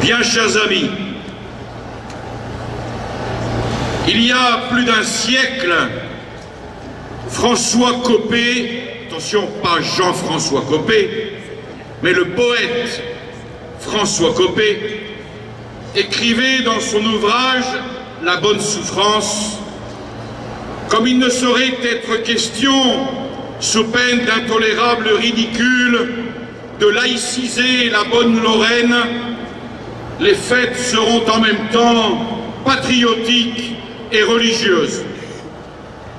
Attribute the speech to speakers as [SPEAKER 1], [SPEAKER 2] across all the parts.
[SPEAKER 1] Bien, chers amis, il y a plus d'un siècle, François Coppée, attention, pas Jean-François Coppée, mais le poète François Coppée, écrivait dans son ouvrage « La bonne souffrance » comme il ne saurait être question, sous peine d'intolérable ridicule, de laïciser la bonne Lorraine, les fêtes seront en même temps patriotiques et religieuses.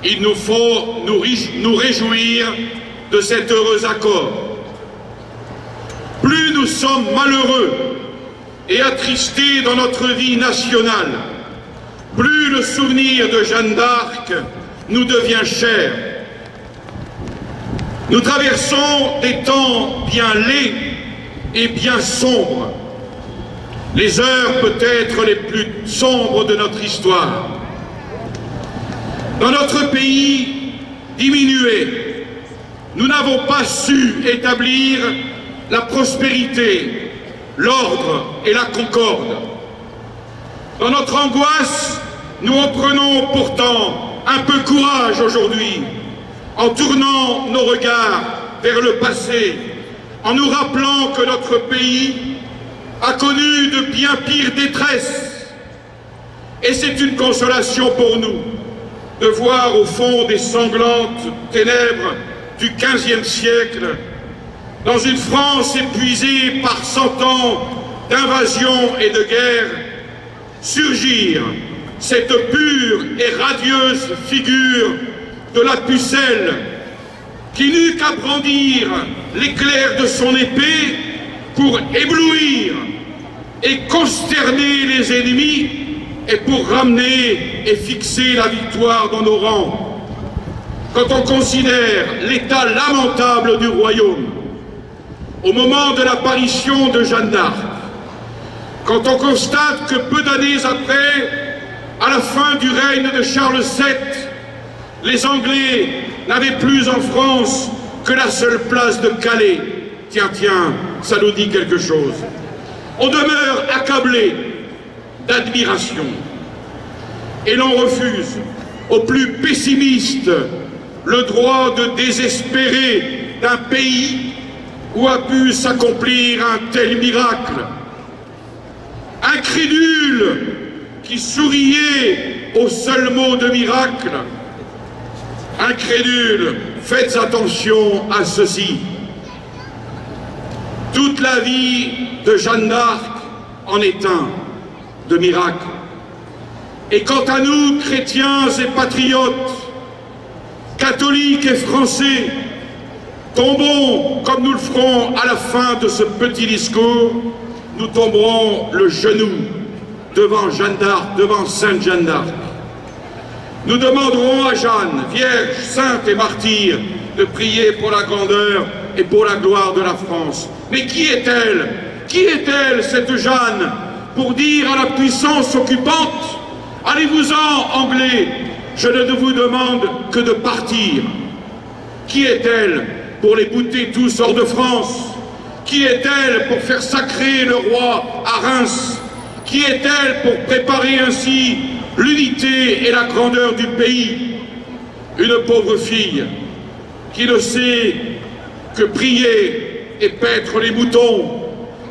[SPEAKER 1] Il nous faut nous réjouir de cet heureux accord. Plus nous sommes malheureux et attristés dans notre vie nationale, plus le souvenir de Jeanne d'Arc nous devient cher. Nous traversons des temps bien laids et bien sombres, les heures peut-être les plus sombres de notre histoire. Dans notre pays diminué, nous n'avons pas su établir la prospérité, l'ordre et la concorde. Dans notre angoisse, nous reprenons pourtant un peu courage aujourd'hui, en tournant nos regards vers le passé, en nous rappelant que notre pays a connu de bien pires détresses. Et c'est une consolation pour nous de voir au fond des sanglantes ténèbres du XVe siècle, dans une France épuisée par 100 ans d'invasion et de guerre, surgir cette pure et radieuse figure de la pucelle qui n'eut qu'à brandir l'éclair de son épée pour éblouir et consterner les ennemis et pour ramener et fixer la victoire dans nos rangs. Quand on considère l'état lamentable du royaume au moment de l'apparition de Jeanne d'Arc, quand on constate que peu d'années après, à la fin du règne de Charles VII, les Anglais n'avaient plus en France que la seule place de Calais. Tiens, ça nous dit quelque chose. On demeure accablé d'admiration et l'on refuse aux plus pessimistes le droit de désespérer d'un pays où a pu s'accomplir un tel miracle. Incrédule qui souriait au seul mot de miracle. Incrédule, faites attention à ceci. Toute la vie de Jeanne d'Arc en est un de miracle. Et quant à nous, chrétiens et patriotes, catholiques et français, tombons, comme nous le ferons à la fin de ce petit discours, nous tomberons le genou devant Jeanne d'Arc, devant Sainte Jeanne d'Arc. Nous demanderons à Jeanne, Vierge, Sainte et Martyre, de prier pour la grandeur et pour la gloire de la France. Mais qui est-elle? Qui est-elle, cette Jeanne, pour dire à la puissance occupante, allez-vous-en, Anglais, je ne vous demande que de partir. Qui est-elle pour les bouter tous hors de France? Qui est-elle pour faire sacrer le roi à Reims? Qui est-elle pour préparer ainsi l'unité et la grandeur du pays? Une pauvre fille qui ne sait que prier et paître les moutons,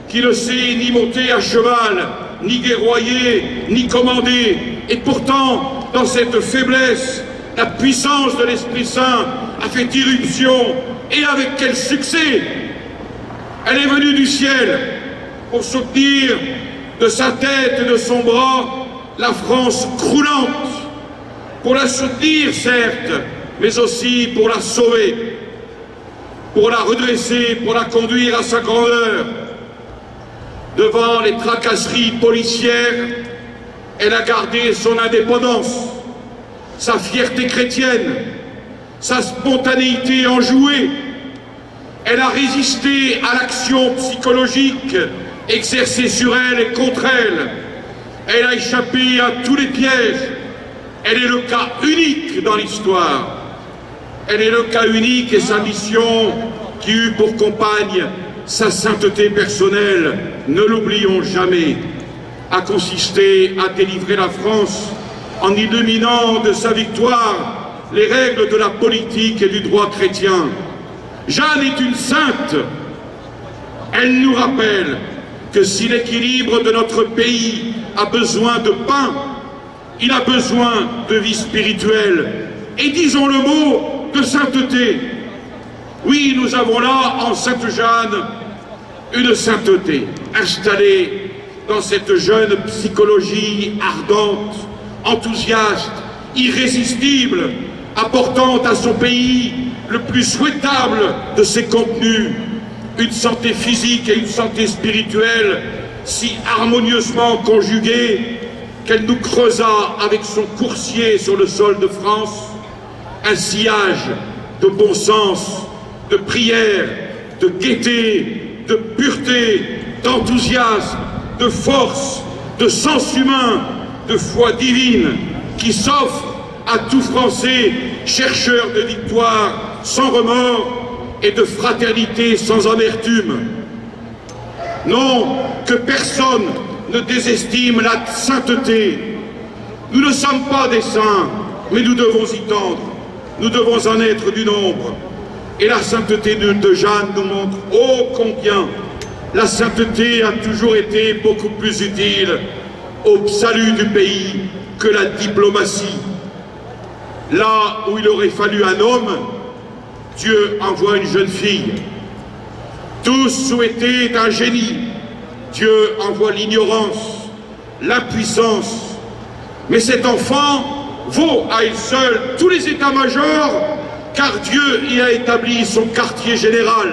[SPEAKER 1] qui ne sait ni monter à cheval, ni guerroyer, ni commander. Et pourtant, dans cette faiblesse, la puissance de l'Esprit Saint a fait irruption. Et avec quel succès! Elle est venue du ciel pour soutenir de sa tête et de son bras la France croulante, pour la soutenir certes, mais aussi pour la sauver, pour la redresser, pour la conduire à sa grandeur. Devant les tracasseries policières, elle a gardé son indépendance, sa fierté chrétienne, sa spontanéité enjouée. Elle a résisté à l'action psychologique exercée sur elle et contre elle. Elle a échappé à tous les pièges. Elle est le cas unique dans l'histoire. Elle est le cas unique et sa mission qui eut pour compagne sa sainteté personnelle, ne l'oublions jamais, a consisté à délivrer la France en illuminant de sa victoire les règles de la politique et du droit chrétien. Jeanne est une sainte. Elle nous rappelle que si l'équilibre de notre pays a besoin de pain, il a besoin de vie spirituelle. Et disons le mot de sainteté. Oui, nous avons là, en Sainte Jeanne, une sainteté installée dans cette jeune psychologie ardente, enthousiaste, irrésistible, apportant à son pays le plus souhaitable de ses contenus, une santé physique et une santé spirituelle si harmonieusement conjuguées qu'elle nous creusa avec son coursier sur le sol de France un sillage de bon sens, de prière, de gaieté, de pureté, d'enthousiasme, de force, de sens humain, de foi divine qui s'offre à tout Français chercheur de victoire sans remords et de fraternité sans amertume. Non, que personne ne désestime la sainteté. Nous ne sommes pas des saints, mais nous devons y tendre. Nous devons en être du nombre. Et la sainteté de Jeanne nous montre ô combien la sainteté a toujours été beaucoup plus utile au salut du pays que la diplomatie. Là où il aurait fallu un homme, Dieu envoie une jeune fille. Tous souhaitaient un génie. Dieu envoie l'ignorance, l'impuissance. Mais cet enfant vaut à elle seule tous les états-majors, car Dieu y a établi son quartier général.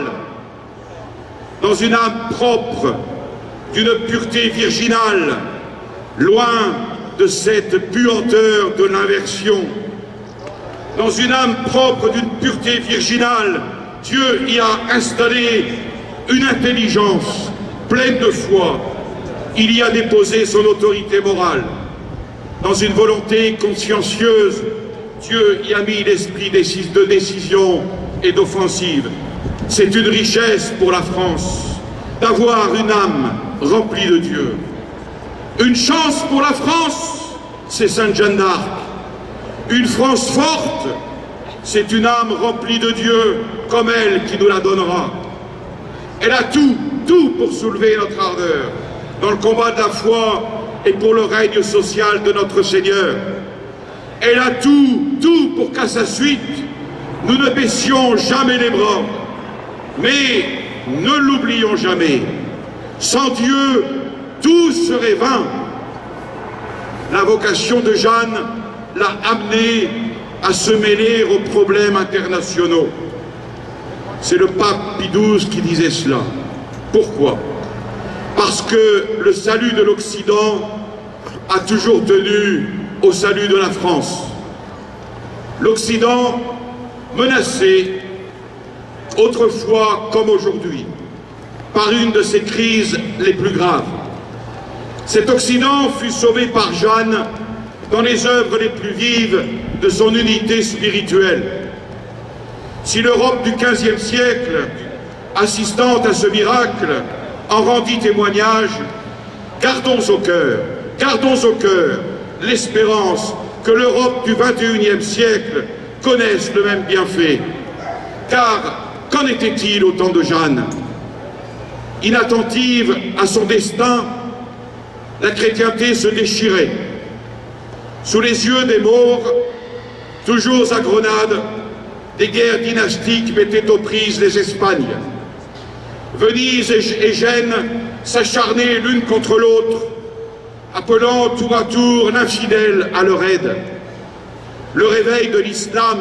[SPEAKER 1] Dans une âme propre, d'une pureté virginale, loin de cette puanteur de l'inversion. Dans une âme propre d'une pureté virginale, Dieu y a installé une intelligence pleine de foi. Il y a déposé son autorité morale. Dans une volonté consciencieuse, Dieu y a mis l'esprit de décision et d'offensive. C'est une richesse pour la France d'avoir une âme remplie de Dieu. Une chance pour la France, c'est Sainte Jeanne d'Arc. Une France forte, c'est une âme remplie de Dieu comme elle qui nous la donnera. Elle a tout pour soulever notre ardeur dans le combat de la foi et pour le règne social de notre Seigneur. Elle a tout pour qu'à sa suite, nous ne baissions jamais les bras. Mais ne l'oublions jamais, sans Dieu, tout serait vain. La vocation de Jeanne l'a amené à se mêler aux problèmes internationaux. C'est le pape Pie XII qui disait cela. Pourquoi? Parce que le salut de l'Occident a toujours tenu au salut de la France. L'Occident menacé, autrefois comme aujourd'hui, par une de ses crises les plus graves. Cet Occident fut sauvé par Jeanne dans les œuvres les plus vives de son unité spirituelle. Si l'Europe du XVe siècle, assistante à ce miracle, en rendit témoignage, gardons au cœur l'espérance que l'Europe du XXIe siècle connaisse le même bienfait. Car qu'en était-il au temps de Jeanne? Inattentive à son destin, la chrétienté se déchirait. Sous les yeux des Maures, toujours à Grenade, des guerres dynastiques mettaient aux prises les Espagnes. Venise et Gênes s'acharnaient l'une contre l'autre, appelant tour à tour l'infidèle à leur aide. Le réveil de l'islam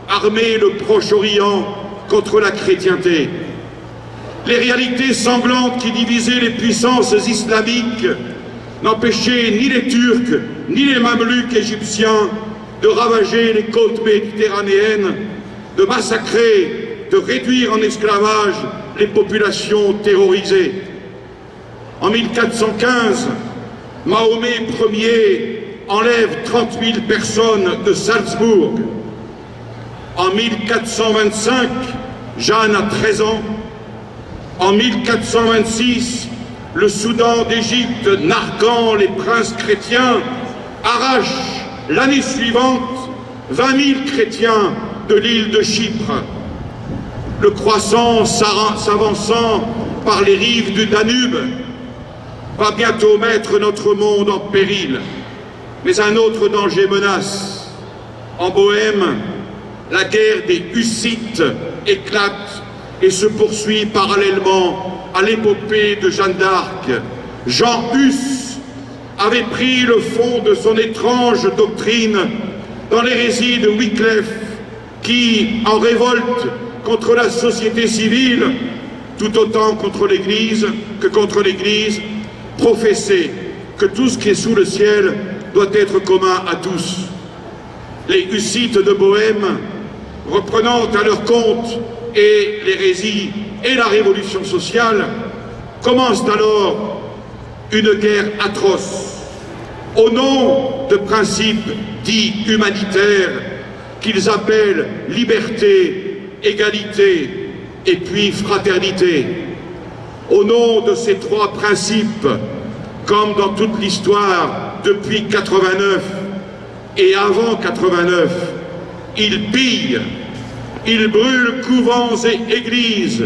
[SPEAKER 1] armait le Proche-Orient contre la chrétienté. Les réalités sanglantes qui divisaient les puissances islamiques n'empêchaient ni les Turcs ni les Mameluks égyptiens de ravager les côtes méditerranéennes, de massacrer, de réduire en esclavage les populations terrorisées. En 1415, Mahomet Ier enlève 30 000 personnes de Salzbourg. En 1425, Jeanne a 13 ans. En 1426, le Soudan d'Égypte, narguant les princes chrétiens, arrache l'année suivante 20 000 chrétiens de l'île de Chypre. Le croissant s'avançant par les rives du Danube va bientôt mettre notre monde en péril. Mais un autre danger menace. En Bohême, la guerre des Hussites éclate et se poursuit parallèlement à l'épopée de Jeanne d'Arc. Jean Hus avait pris le fond de son étrange doctrine dans l'hérésie de Wycliffe, qui, en révolte contre la société civile, tout autant contre l'Église que contre l'Église, professait que tout ce qui est sous le ciel doit être commun à tous. Les Hussites de Bohême, reprenant à leur compte et l'hérésie et la révolution sociale, commencent alors une guerre atroce, au nom de principes dits humanitaires qu'ils appellent liberté, égalité et puis fraternité. Au nom de ces trois principes, comme dans toute l'histoire depuis 89 et avant 89, ils pillent, ils brûlent couvents et églises,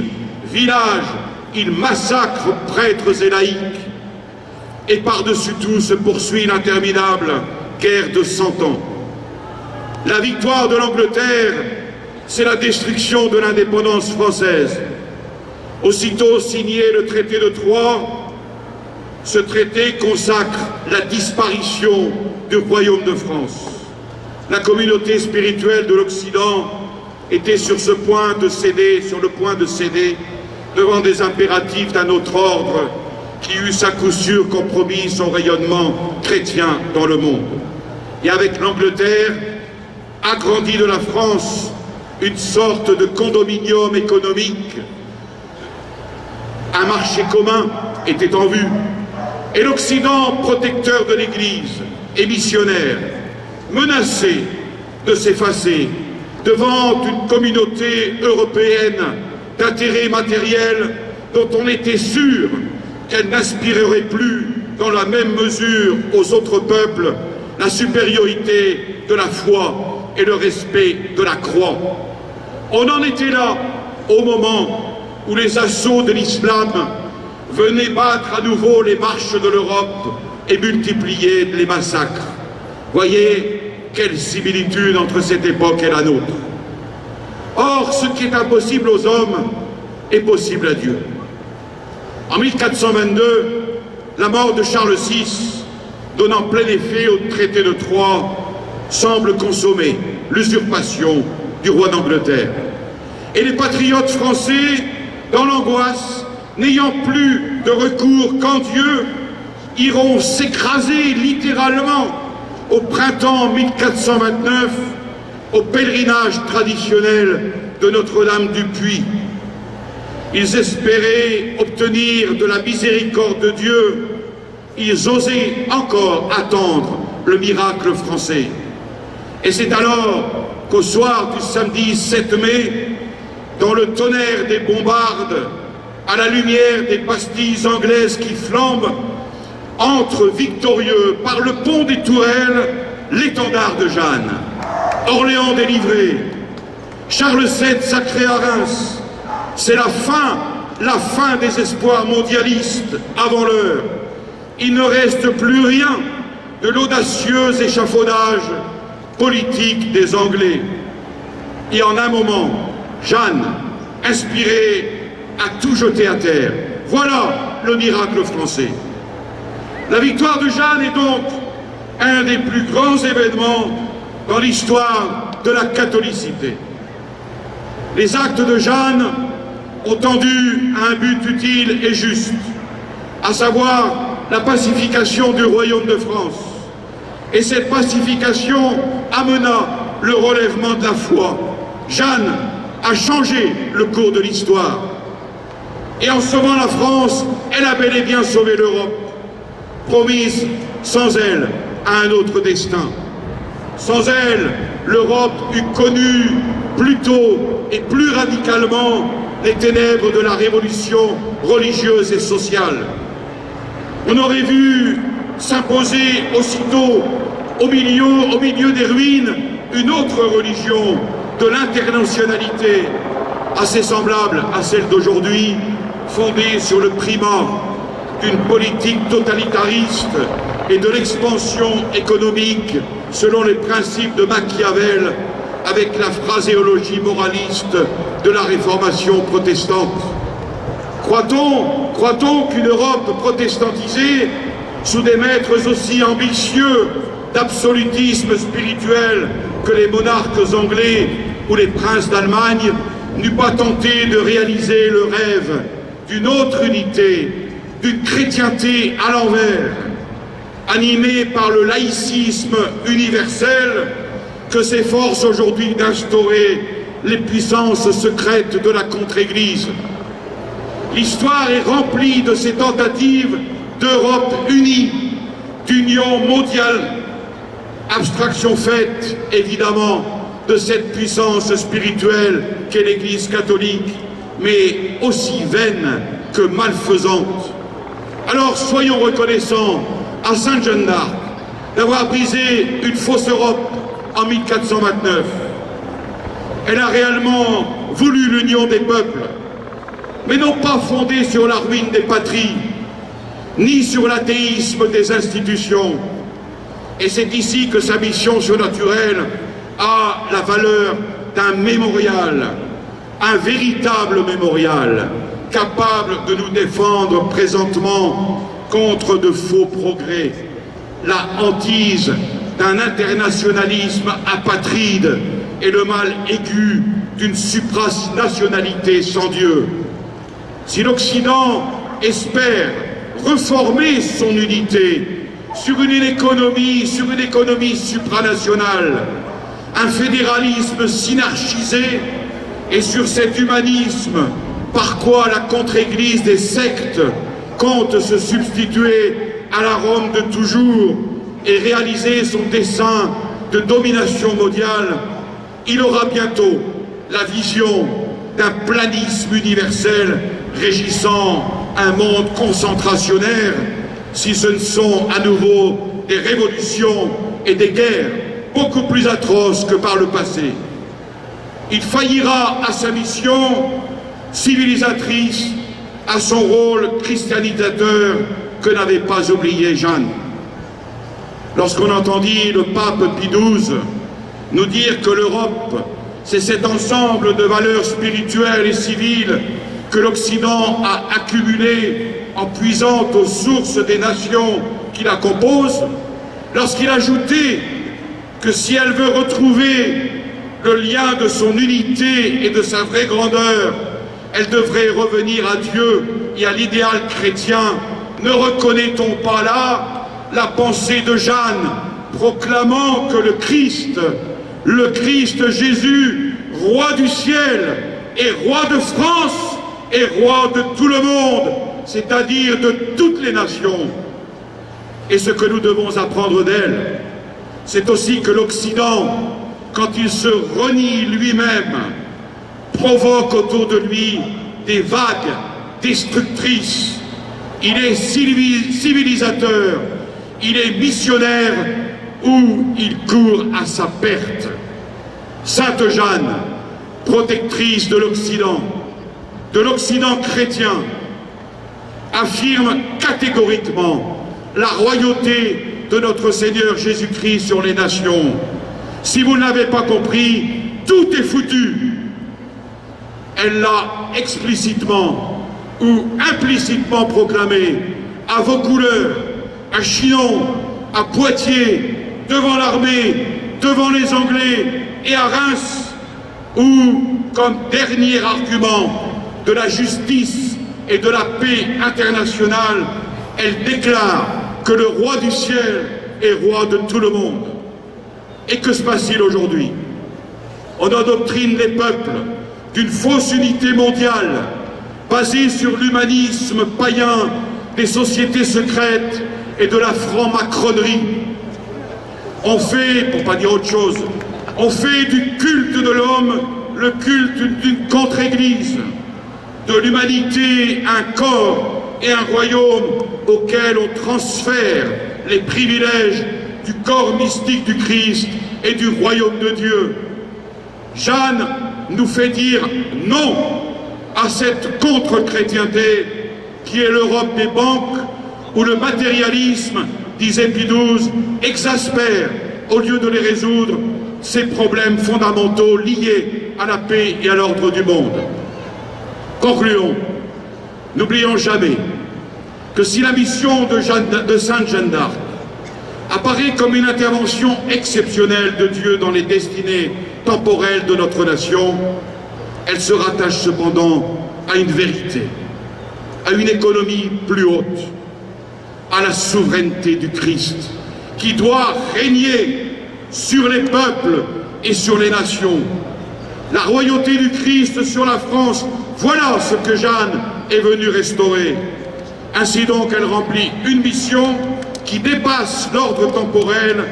[SPEAKER 1] villages, ils massacrent prêtres et laïcs. Et par-dessus tout se poursuit l'interminable guerre de 100 ans. La victoire de l'Angleterre, c'est la destruction de l'indépendance française. Aussitôt signé le traité de Troyes, ce traité consacre la disparition du royaume de France. La communauté spirituelle de l'Occident était sur le point de céder devant des impératifs d'un autre ordre qui eût à coup sûr compromis son rayonnement chrétien dans le monde. Et avec l'Angleterre, agrandie de la France, une sorte de condominium économique, un marché commun était en vue, et l'Occident, protecteur de l'Église et missionnaire, menacé de s'effacer devant une communauté européenne d'intérêts matériels dont on était sûr qu'elle n'aspirerait plus dans la même mesure aux autres peuples la supériorité de la foi et le respect de la croix. On en était là au moment où les assauts de l'islam venaient battre à nouveau les marches de l'Europe et multiplier les massacres. Voyez quelle similitude entre cette époque et la nôtre. Or, ce qui est impossible aux hommes est possible à Dieu. En 1422, la mort de Charles VI, donnant plein effet au traité de Troyes, semble consommer l'usurpation du roi d'Angleterre. Et les patriotes français, dans l'angoisse, n'ayant plus de recours qu'en Dieu, iront s'écraser littéralement au printemps 1429 au pèlerinage traditionnel de Notre-Dame du Puy. Ils espéraient obtenir de la miséricorde de Dieu, ils osaient encore attendre le miracle français. Et c'est alors qu'au soir du samedi 7 mai, dans le tonnerre des bombardes, à la lumière des pastilles anglaises qui flambent, entre victorieux par le pont des Tourelles l'étendard de Jeanne. Orléans délivré, Charles VII sacré à Reims. C'est la fin des espoirs mondialistes avant l'heure. Il ne reste plus rien de l'audacieux échafaudage politique des Anglais. Et en un moment, Jeanne, inspirée, a tout jeté à terre. Voilà le miracle français. La victoire de Jeanne est donc un des plus grands événements dans l'histoire de la catholicité. Les actes de Jeanne ont tendu à un but utile et juste, à savoir la pacification du royaume de France. Et cette pacification amena le relèvement de la foi. Jeanne a changé le cours de l'histoire. Et en sauvant la France, elle a bel et bien sauvé l'Europe, promise sans elle à un autre destin. Sans elle, l'Europe eût connu plus tôt et plus radicalement les ténèbres de la révolution religieuse et sociale. On aurait vu s'imposer aussitôt au milieu des ruines une autre religion de l'internationalité, assez semblable à celle d'aujourd'hui, fondée sur le primat d'une politique totalitariste et de l'expansion économique selon les principes de Machiavel, avec la phraséologie moraliste de la réformation protestante. Croit-on qu'une Europe protestantisée, sous des maîtres aussi ambitieux d'absolutisme spirituel que les monarques anglais ou les princes d'Allemagne, n'eût pas tenté de réaliser le rêve d'une autre unité, d'une chrétienté à l'envers, animée par le laïcisme universel que s'efforcent aujourd'hui d'instaurer les puissances secrètes de la contre-Église. L'histoire est remplie de ces tentatives d'Europe unie, d'union mondiale, abstraction faite, évidemment, de cette puissance spirituelle qu'est l'Église catholique, mais aussi vaine que malfaisante. Alors soyons reconnaissants à Sainte Jeanne d'Arc d'avoir brisé une fausse Europe en 1429. Elle a réellement voulu l'union des peuples, mais non pas fondée sur la ruine des patries, ni sur l'athéisme des institutions. Et c'est ici que sa mission surnaturelle a la valeur d'un mémorial, un véritable mémorial, capable de nous défendre présentement contre de faux progrès, la hantise d'un internationalisme apatride et le mal aigu d'une supranationalité sans Dieu. Si l'Occident espère reformer son unité sur une économie supranationale, un fédéralisme synarchisé, et sur cet humanisme par quoi la contre-église des sectes compte se substituer à la Rome de toujours et réaliser son dessein de domination mondiale, il aura bientôt la vision d'un planisme universel régissant un monde concentrationnaire, si ce ne sont à nouveau des révolutions et des guerres beaucoup plus atroces que par le passé. Il faillira à sa mission civilisatrice, à son rôle christianisateur que n'avait pas oublié Jeanne. Lorsqu'on entendit le pape Pie XII nous dire que l'Europe, c'est cet ensemble de valeurs spirituelles et civiles que l'Occident a accumulé en puisant aux sources des nations qui la composent, lorsqu'il ajoutait que si elle veut retrouver le lien de son unité et de sa vraie grandeur, elle devrait revenir à Dieu et à l'idéal chrétien, ne reconnaît-on pas là la pensée de Jeanne proclamant que le Christ Jésus, roi du ciel et roi de France et roi de tout le monde, c'est-à-dire de toutes les nations. Et ce que nous devons apprendre d'elle, c'est aussi que l'Occident, quand il se renie lui-même, provoque autour de lui des vagues destructrices. Il est civilisateur, il est missionnaire ou il court à sa perte. Sainte Jeanne, protectrice de l'Occident chrétien, affirme catégoriquement la royauté de notre Seigneur Jésus-Christ sur les nations. Si vous ne l'avez pas compris, tout est foutu. Elle l'a explicitement ou implicitement proclamé à vos couleurs, à Chinon, à Poitiers, devant l'armée, devant les Anglais et à Reims, où, comme dernier argument de la justice et de la paix internationale, elle déclare que le roi du ciel est roi de tout le monde. Et que se passe-t-il aujourd'hui? On endoctrine les peuples d'une fausse unité mondiale basée sur l'humanisme païen des sociétés secrètes et de la franc-macronnerie. On fait, pour pas dire autre chose, on fait du culte de l'homme le culte d'une contre-église. de l'humanité un corps et un royaume auquel on transfère les privilèges du corps mystique du Christ et du royaume de Dieu. Jeanne nous fait dire non à cette contre-chrétienté qui est l'Europe des banques, où le matérialisme, disait Pie XII, exaspère, au lieu de les résoudre, ces problèmes fondamentaux liés à la paix et à l'ordre du monde. Concluons. N'oublions jamais que si la mission de Sainte Jeanne d'Arc apparaît comme une intervention exceptionnelle de Dieu dans les destinées temporelles de notre nation, elle se rattache cependant à une vérité, à une économie plus haute, à la souveraineté du Christ, qui doit régner sur les peuples et sur les nations. La royauté du Christ sur la France, voilà ce que Jeanne est venue restaurer. Ainsi donc, elle remplit une mission qui dépasse l'ordre temporel,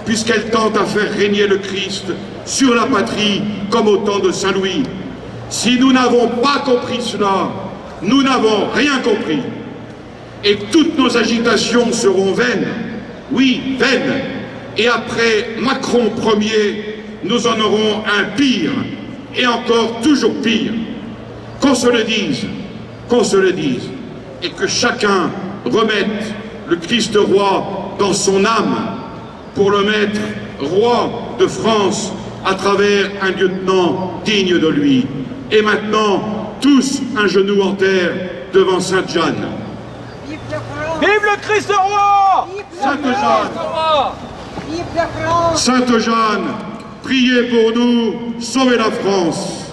[SPEAKER 1] puisqu'elle tente à faire régner le Christ sur la patrie, comme au temps de Saint-Louis. Si nous n'avons pas compris cela, nous n'avons rien compris. Et toutes nos agitations seront vaines, oui, vaines. Et après Macron Ier, nous en aurons un pire, et encore toujours pire. Qu'on se le dise, et que chacun remette le Christ roi dans son âme pour le mettre roi de France à travers un lieutenant digne de lui. Et maintenant, tous un genou en terre devant Sainte Jeanne.
[SPEAKER 2] Vive le Christ roi!
[SPEAKER 1] Sainte Jeanne, Sainte Jeanne, priez pour nous, sauvez la France.